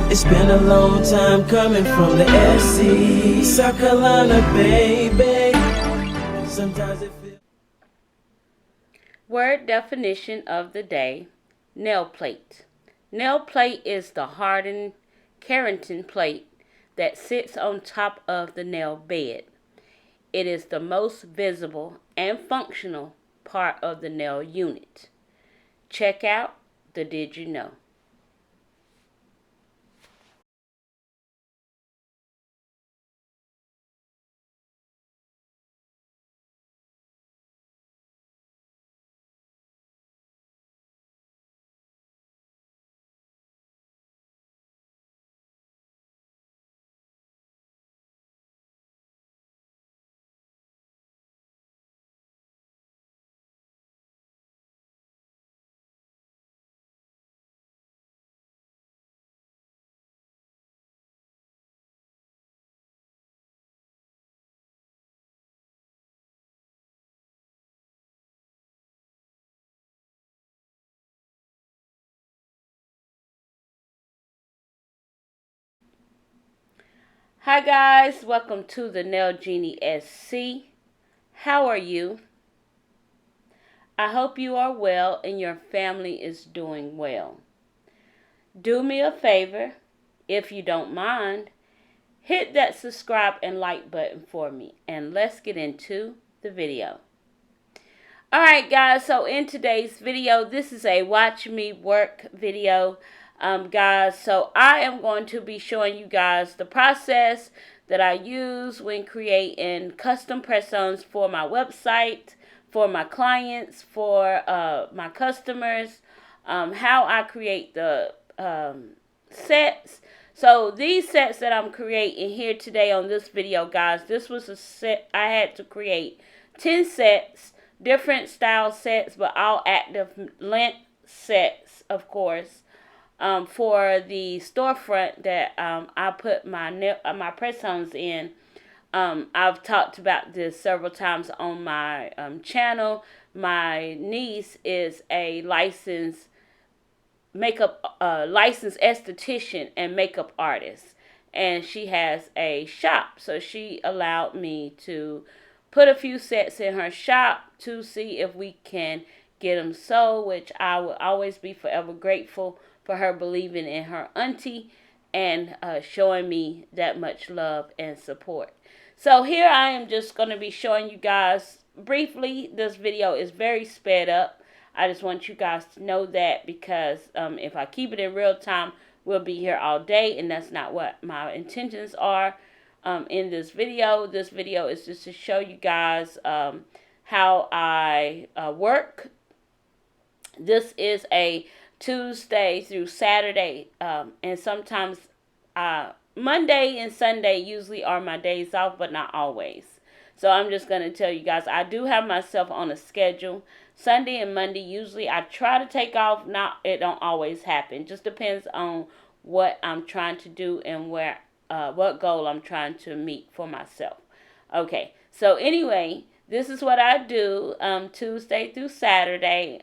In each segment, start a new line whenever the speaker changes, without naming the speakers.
It's been a long time coming from the SC, South Carolina, baby. Sometimes it feels.
Word definition of the day: nail plate. Nail plate is the hardened keratin plate that sits on top of the nail bed. It is the most visible and functional part of the nail unit. Check out the Did You Know? Hi guys, welcome to the TheNailJeanieSC. How are you? I hope you are well and your family is doing well. Do me a favor, if you don't mind, hit that subscribe and like button for me, and let's get into the video. Alright guys, so in today's video, this is a watch me work video. Guys, so I am going to be showing you guys the process that I use when creating custom press-ons for my website, for my clients, for my customers, how I create the sets. So these sets that I'm creating here today on this video, guys, this was a set I had to create 10 sets, different style sets, but all active length sets, of course, for the storefront that I put my press-ons in. I've talked about this several times on my channel. My niece is a licensed esthetician and makeup artist, and she has a shop, so she allowed me to put a few sets in her shop to see if we can get them sold, which I will always be forever grateful for her believing in her auntie and showing me that much love and support. So here I am just going to be showing you guys briefly. This video is very sped up. I just want you guys to know that, because if I keep it in real time, we'll be here all day, and that's not what my intentions are in this video. This video is just to show you guys how I work. This is a Tuesday through Saturday, and sometimes Monday and Sunday usually are my days off, but not always. So I'm just going to tell you guys, I do have myself on a schedule. Sunday and Monday, usually I try to take off. It don't always happen. Just depends on what I'm trying to do and what goal I'm trying to meet for myself. Okay, so anyway, this is what I do Tuesday through Saturday,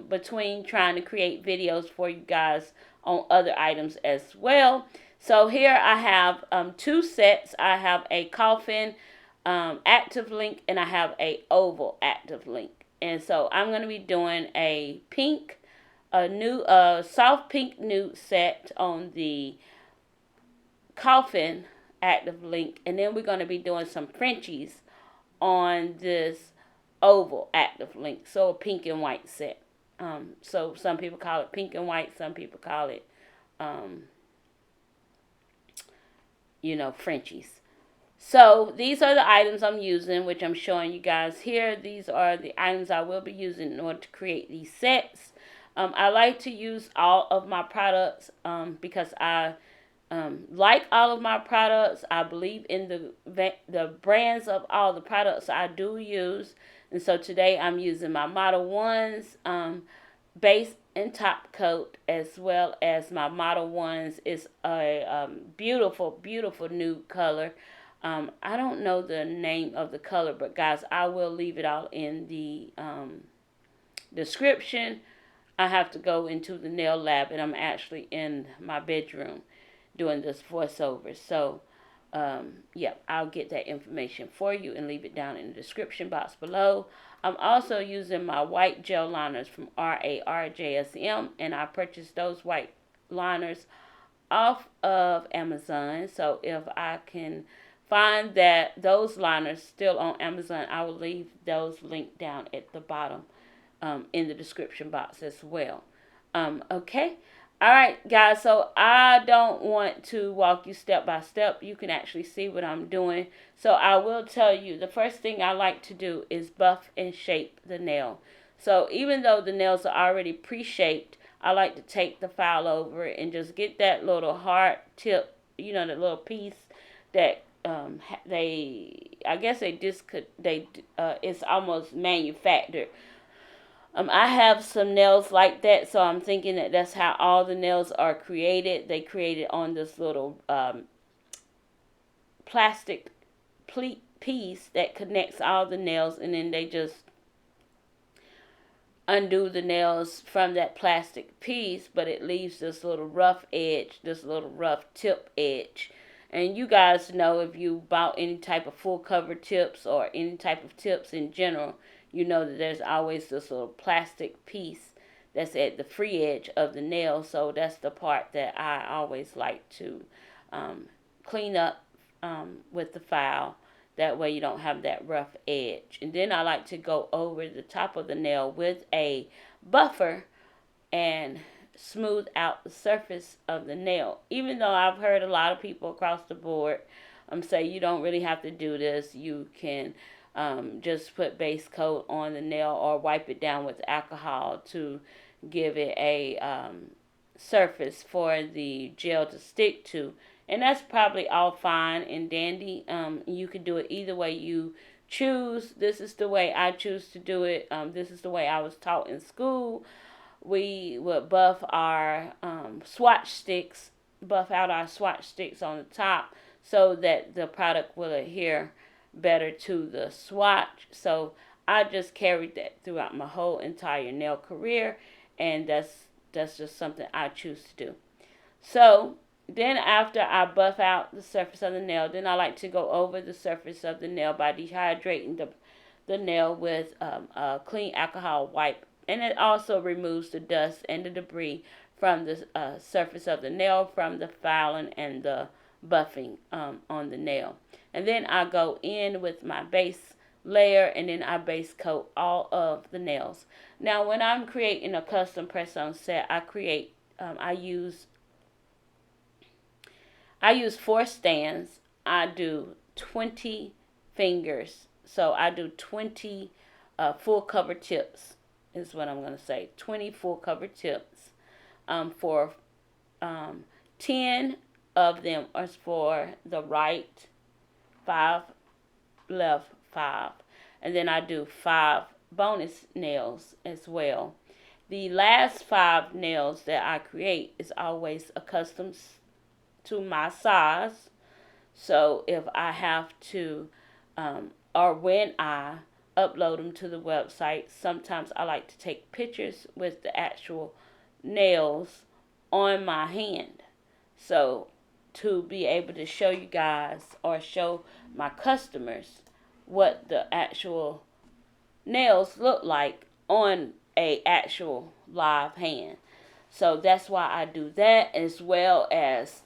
between trying to create videos for you guys on other items as well. So here I have 2 sets. I have a coffin active link, and I have a oval active link. And so I'm going to be doing a soft pink nude set on the coffin active link, and then we're going to be doing some Frenchies on this oval active link. So a pink and white set. So some people call it pink and white, some people call it Frenchies. So these are the items I'm using, which I'm showing you guys here. These are the items I will be using in order to create these sets. I like to use all of my products because I like all of my products. I believe in the brands of all the products I do use. And so today I'm using my Modelones base and top coat, as well as my Modelones is a beautiful, beautiful nude color. I don't know the name of the color, but guys, I will leave it all in the description. I have to go into the nail lab, and I'm actually in my bedroom. doing this voiceover. So, yeah, I'll get that information for you and leave it down in the description box below. I'm also using my white gel liners from RARJSM, and I purchased those white liners off of Amazon. So if I can find that those liners still on Amazon, I will leave those linked down at the bottom in the description box as well. Okay. All right, guys. So I don't want to walk you step by step. You can actually see what I'm doing. So I will tell you, the first thing I like to do is buff and shape the nail. So even though the nails are already pre-shaped, I like to take the file over and just get that little hard tip, the little piece that I guess it's almost manufactured. I have some nails like that, so I'm thinking that that's how all the nails are created. They created on this little plastic piece that connects all the nails, and then they just undo the nails from that plastic piece, but it leaves this little rough edge, this little rough tip edge. And you guys know, if you bought any type of full cover tips or any type of tips in general, you know that there's always this little plastic piece that's at the free edge of the nail. So that's the part that I always like to clean up with the file. That way you don't have that rough edge. And then I like to go over the top of the nail with a buffer and smooth out the surface of the nail. Even though I've heard a lot of people across the board say you don't really have to do this. You can just put base coat on the nail or wipe it down with alcohol to give it a surface for the gel to stick to. And that's probably all fine and dandy. You can do it either way you choose. This is the way I choose to do it. This is the way I was taught in school. We would buff our swatch sticks, buff out our swatch sticks on the top so that the product will adhere better to the swatch. So I just carried that throughout my whole entire nail career, and that's just something I choose to do. So then after I buff out the surface of the nail, then I like to go over the surface of the nail by dehydrating the nail with a clean alcohol wipe. And it also removes the dust and the debris from the surface of the nail from the filing and the buffing on the nail. And then I go in with my base layer, and then I base coat all of the nails. Now when I'm creating a custom press-on set, I use 4 stands. I do 20 fingers. So I do 20 full cover tips is what I'm going to say. 20 full cover tips. For 10 of them are for the right, 5 left, 5. And then I do 5 bonus nails as well. The last 5 nails that I create is always a custom to my size. So if I have to, or when I upload them to the website, sometimes I like to take pictures with the actual nails on my hand. So to be able to show you guys or show my customers what the actual nails look like on a actual live hand. So that's why I do that, as well as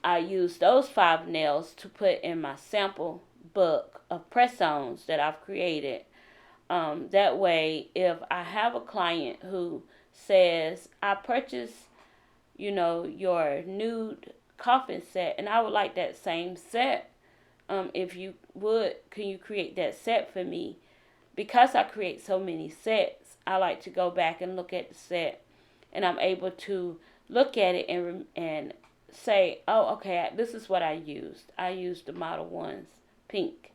I use those 5 nails to put in my sample book of press-ons that I've created. That way, if I have a client who says, I purchased, your nude coffin set, and I would like that same set. If you would, can you create that set for me? Because I create so many sets, I like to go back and look at the set, and I'm able to look at it and say, oh, okay, this is what I used. I used the Modelones pink.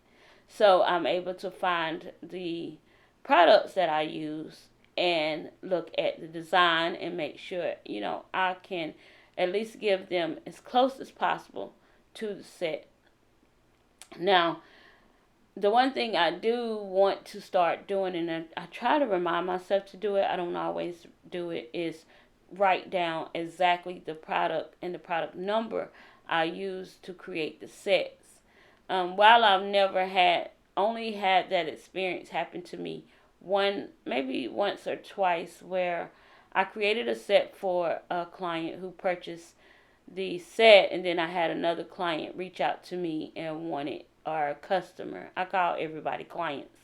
So I'm able to find the products that I use and look at the design and make sure, I can at least give them as close as possible to the set. Now, the one thing I do want to start doing, and I try to remind myself to do it, I don't always do it, is write down exactly the product and the product number I use to create the sets. While I've never had, only had that experience happen to me maybe once or twice, where I created a set for a client who purchased the set, and then I had another client reach out to me and wanted, or a customer, I call everybody clients.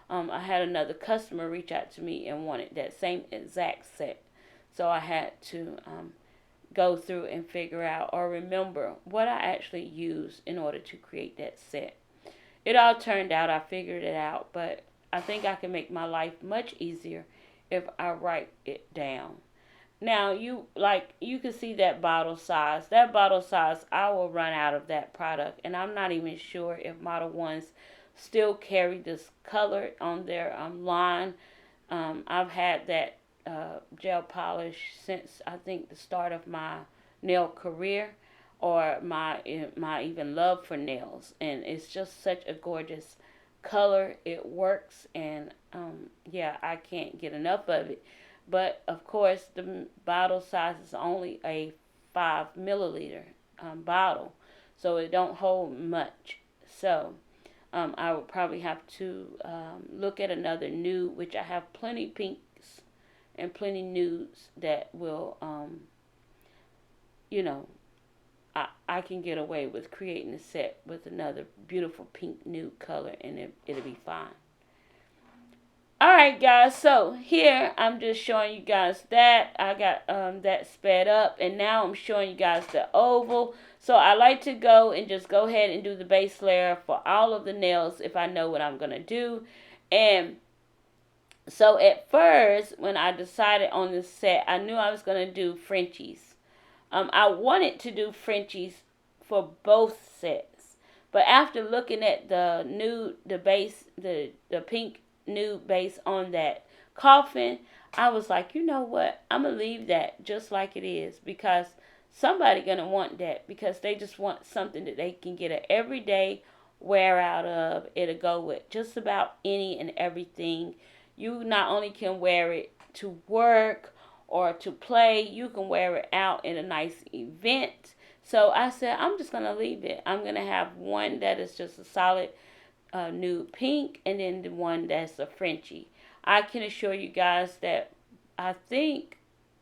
I had another customer reach out to me and wanted that same exact set. So I had to go through and figure out or remember what I actually used in order to create that set. It all turned out, I figured it out, but I think I can make my life much easier if I write it down. Now you can see that bottle size. That bottle size, I will run out of that product, and I'm not even sure if Model Ones still carry this color on their line. I've had that gel polish since I think the start of my nail career, or my even love for nails, and it's just such a gorgeous color. It works, and yeah, I can't get enough of it. But of course, the bottle size is only a 5 milliliter bottle, so it don't hold much. So I would probably have to look at another nude, which I have plenty pinks and plenty nudes that will, you know, I can get away with creating a set with another beautiful pink nude color, and it'll be fine. Alright guys, so here I'm just showing you guys that I got that sped up, and now I'm showing you guys the oval. So I like to go and just go ahead and do the base layer for all of the nails if I know what I'm going to do. And so at first, when I decided on this set, I knew I was going to do Frenchies. I wanted to do Frenchies for both sets, but after looking at the nude, the base, the pink nude base on that coffin, I was like, you know what, I'm gonna leave that just like it is, because somebody gonna want that, because they just want something that they can get an everyday wear out of. It'll go with just about any and everything. You not only can wear it to work or to play, you can wear it out in a nice event. So I said, I'm just gonna leave it. I'm gonna have one that is just a solid nude pink, and then the one that's a Frenchie. I can assure you guys that I think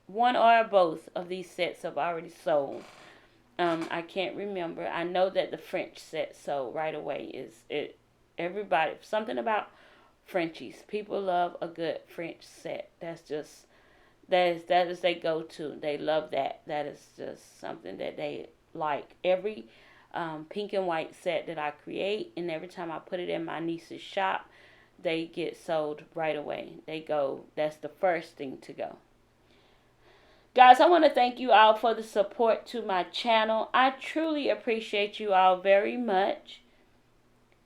one or both of these sets have already sold. I can't remember. I know that the French set sold right away. Is it everybody, something about Frenchies. People love a good French set. That is their go-to. They love that. That is just something that they like. Every pink and white set that I create, and every time I put it in my niece's shop, they get sold right away. They go, that's the first thing to go. Guys, I want to thank you all for the support to my channel. I truly appreciate you all very much.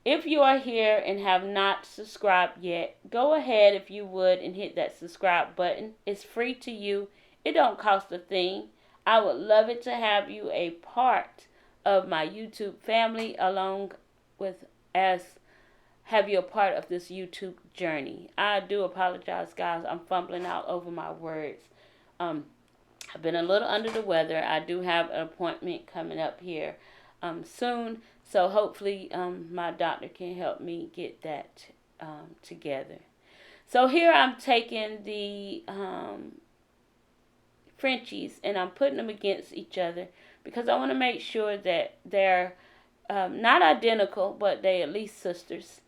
If you are here and have not subscribed yet, go ahead if you would and hit that subscribe button. It's free to you. It don't cost a thing. I would love it to have you a part of my YouTube family, along with have you a part of this YouTube journey. I do apologize, guys. I'm fumbling out over my words. I've been a little under the weather. I do have an appointment coming up here soon, so hopefully my doctor can help me get that together. So here I'm taking the Frenchies, and I'm putting them against each other, because I want to make sure that they're not identical, but they at least sisters.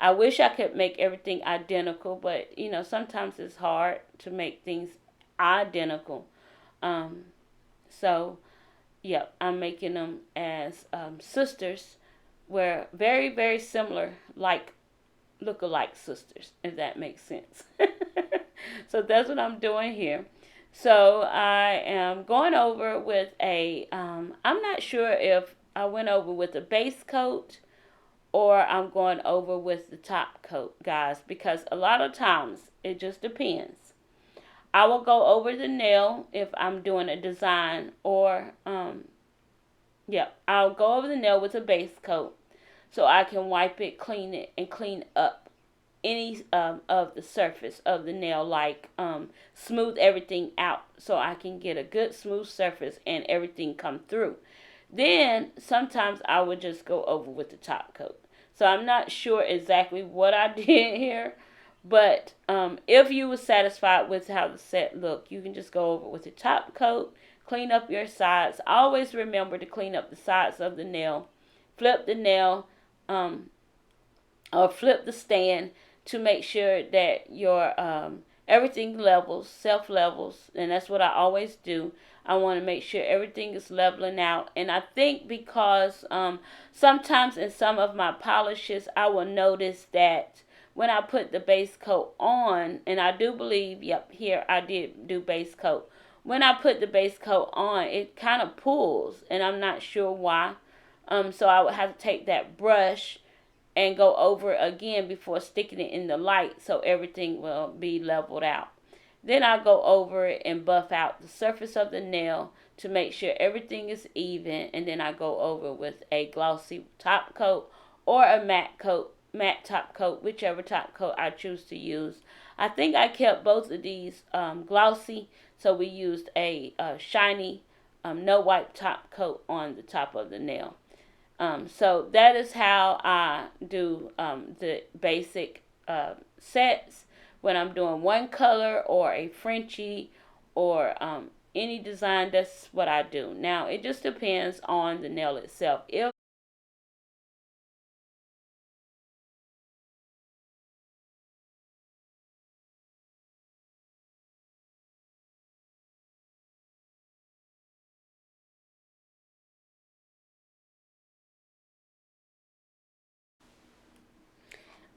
I wish I could make everything identical, but you know, sometimes it's hard to make things identical. So yeah, I'm making them as sisters, where very, very similar, like look-alike sisters, if that makes sense. So that's what I'm doing here. So I am going over with I'm not sure if I went over with a base coat or I'm going over with the top coat, guys, because a lot of times it just depends. I will go over the nail if I'm doing a design, or I'll go over the nail with a base coat so I can wipe it, clean it, and clean up any of the surface of the nail, like smooth everything out so I can get a good smooth surface and everything come through. Then sometimes I would just go over with the top coat. So I'm not sure exactly what I did here, but if you were satisfied with how the set looked, you can just go over with the top coat, clean up your sides. Always remember to clean up the sides of the nail. Flip the nail or flip the stand to make sure that your everything levels, self levels, and that's what I always do. I want to make sure everything is leveling out. And I think because sometimes in some of my polishes, I will notice that when I put the base coat on, and I do believe, yep, here I did do base coat. When I put the base coat on, it kind of pulls, and I'm not sure why. So I would have to take that brush and go over again before sticking it in the light so everything will be leveled out. Then I go over it and buff out the surface of the nail to make sure everything is even, and then I go over with a glossy top coat or a matte top coat, whichever top coat I choose to use. I think I kept both of these glossy, so we used a shiny no wipe top coat on the top of the nail. So that is how I do the basic sets when I'm doing one color or a Frenchie or any design. That's what I do. Now it just depends on the nail itself.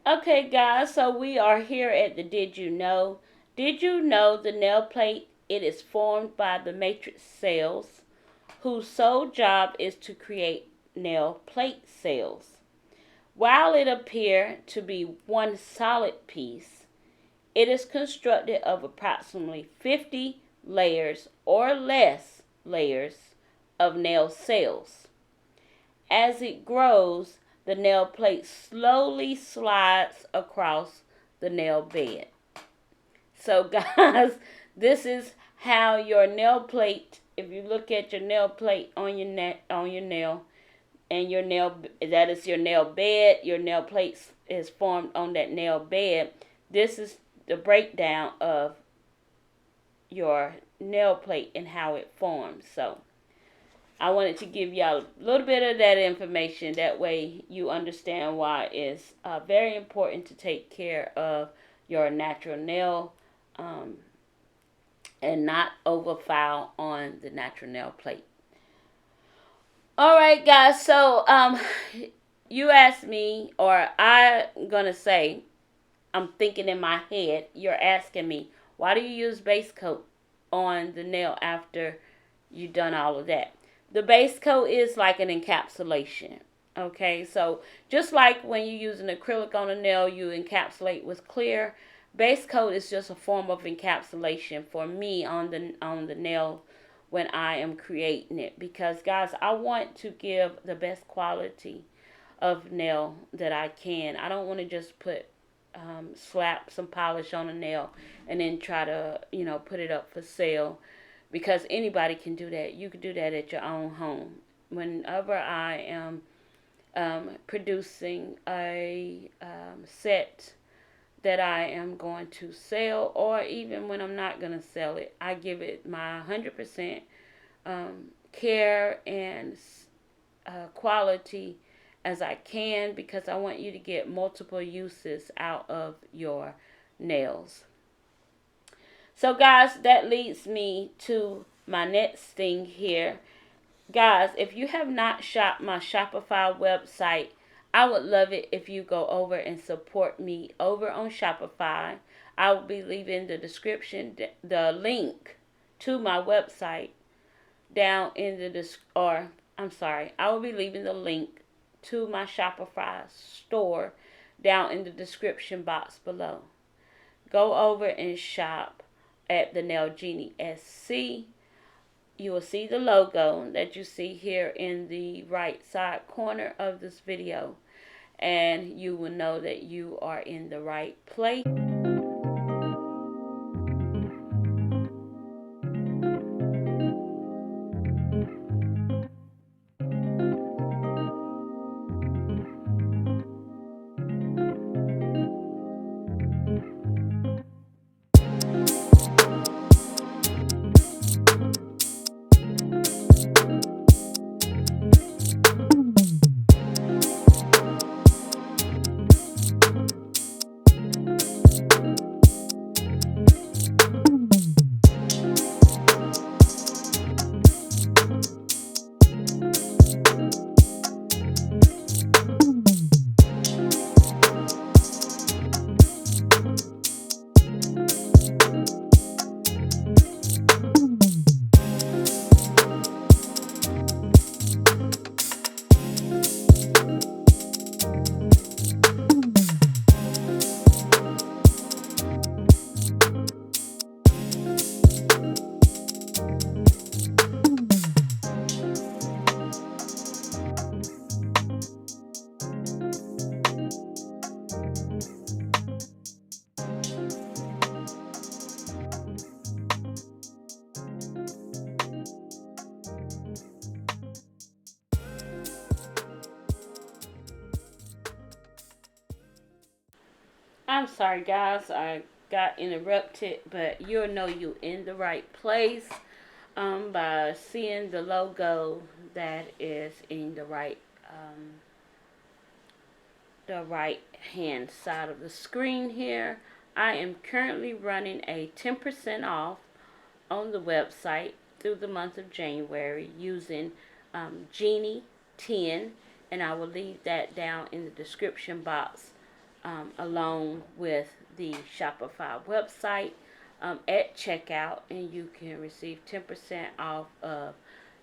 Okay, guys, so we are here at the Did You Know? Did you know the nail plate, it is formed by the matrix cells whose sole job is to create nail plate cells. While it appears to be one solid piece, it is constructed of approximately 50 layers or less layers of nail cells. As it grows, the nail plate slowly slides across the nail bed. So guys, this is how your nail plate, if you look at your nail plate on your nail, and your nail, that is your nail bed, your nail plate is formed on that nail bed. This is the breakdown of your nail plate and how it forms. So I wanted to give y'all a little bit of that information. That way you understand why it's very important to take care of your natural nail and not overfile on the natural nail plate. All right, guys. So you asked me, or I'm going to say, I'm thinking in my head, you're asking me, why do you use base coat on the nail after you've done all of that? The base coat is like an encapsulation. Okay, so just like when you use an acrylic on a nail, you encapsulate with clear. Base coat is just a form of encapsulation for me on the nail when I am creating it. Because guys, I want to give the best quality of nail that I can. I don't want to just put slap some polish on a nail and then try to put it up for sale, because anybody can do that. You can do that at your own home. Whenever I am producing a set that I am going to sell, or even when I'm not going to sell it, I give it my 100% care and quality as I can, because I want you to get multiple uses out of your nails. So guys, that leads me to my next thing here. Guys, if you have not shopped my Shopify website, I would love it if you go over and support me over on Shopify. I will be leaving the description, the link to my website down in the I will be leaving the link to my Shopify store down in the description box below. Go over and shop at TheNailJeanieSC. You will see the logo that you see here in the right side corner of this video. and you will know that you are in the right place. I'm sorry, guys, I got interrupted, but you'll know you're in the right place by seeing the logo that is in the right hand side of the screen here. I am currently running a 10% off on the website through the month of January using Genie 10, and I will leave that down in the description box along with the Shopify website at checkout, and you can receive 10% off of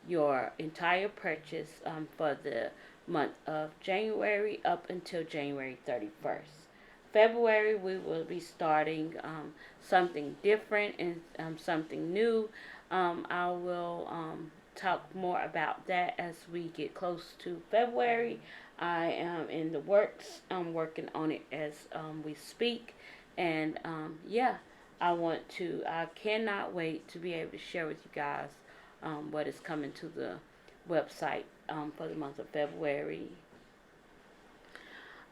your entire purchase for the month of January up until January 31st. February, we will be starting something different and something new. I will talk more about that as we get close to February. I am in the works. I'm working on it as we speak. And yeah, I cannot wait to be able to share with you guys what is coming to the website for the month of February.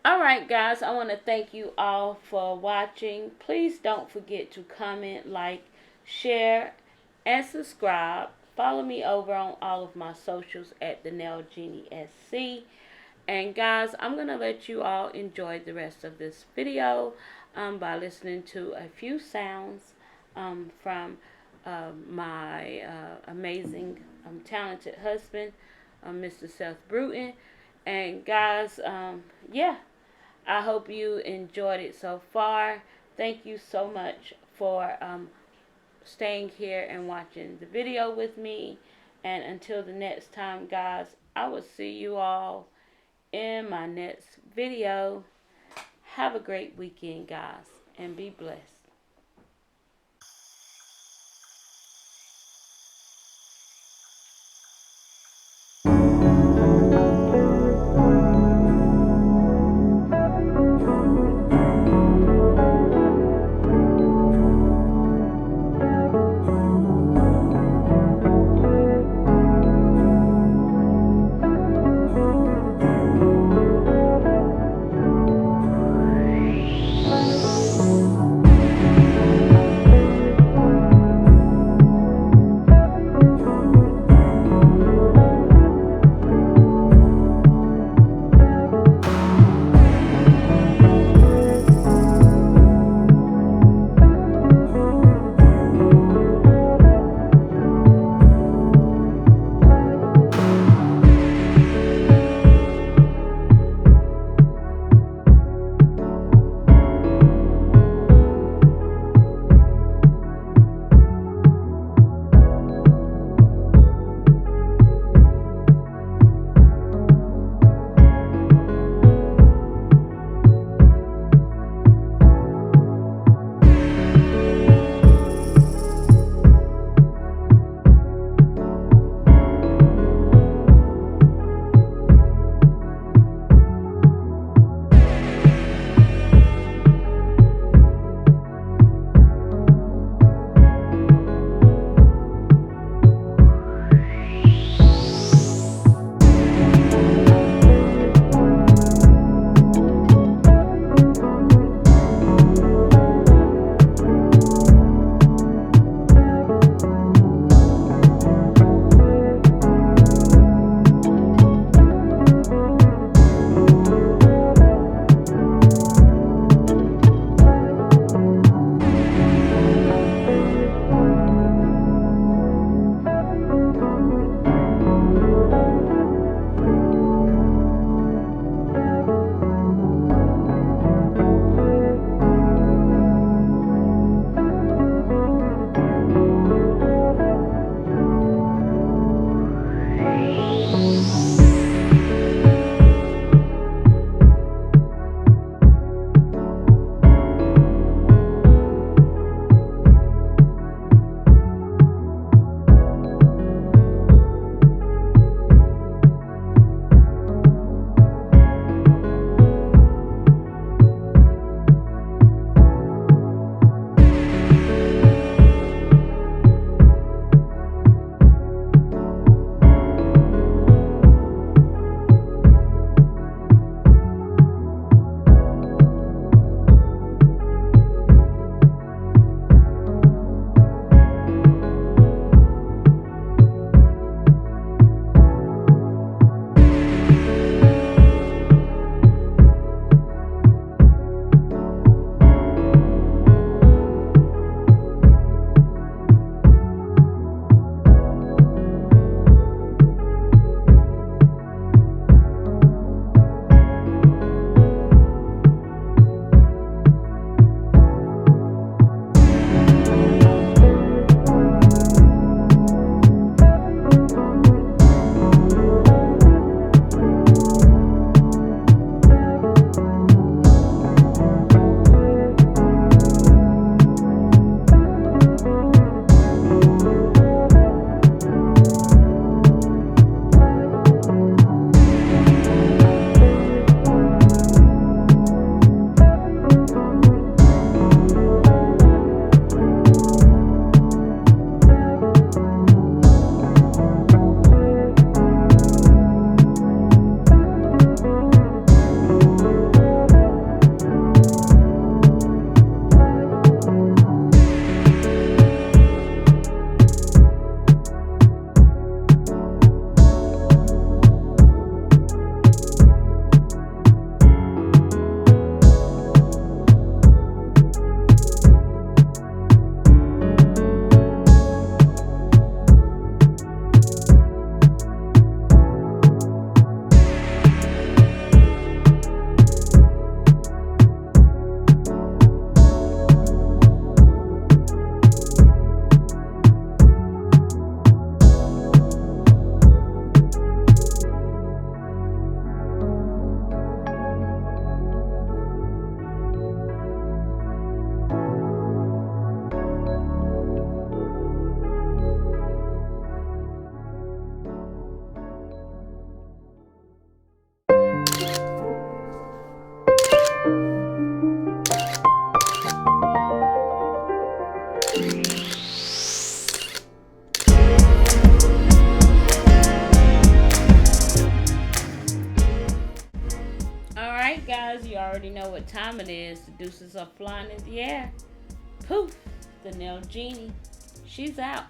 Alright, guys, I want to thank you all for watching. Please don't forget to comment, like, share, and subscribe. Follow me over on all of my socials at TheNailJeanieSC. And guys, I'm going to let you all enjoy the rest of this video by listening to a few sounds from my amazing, talented husband, Mr. Seth Bruton. And guys, yeah, I hope you enjoyed it so far. Thank you so much for staying here and watching the video with me. And until the next time, guys, I will see you all in my next video. Have a great weekend, guys, and be blessed. what time it is. The deuces are flying in the air. Poof, the nail genie. She's out.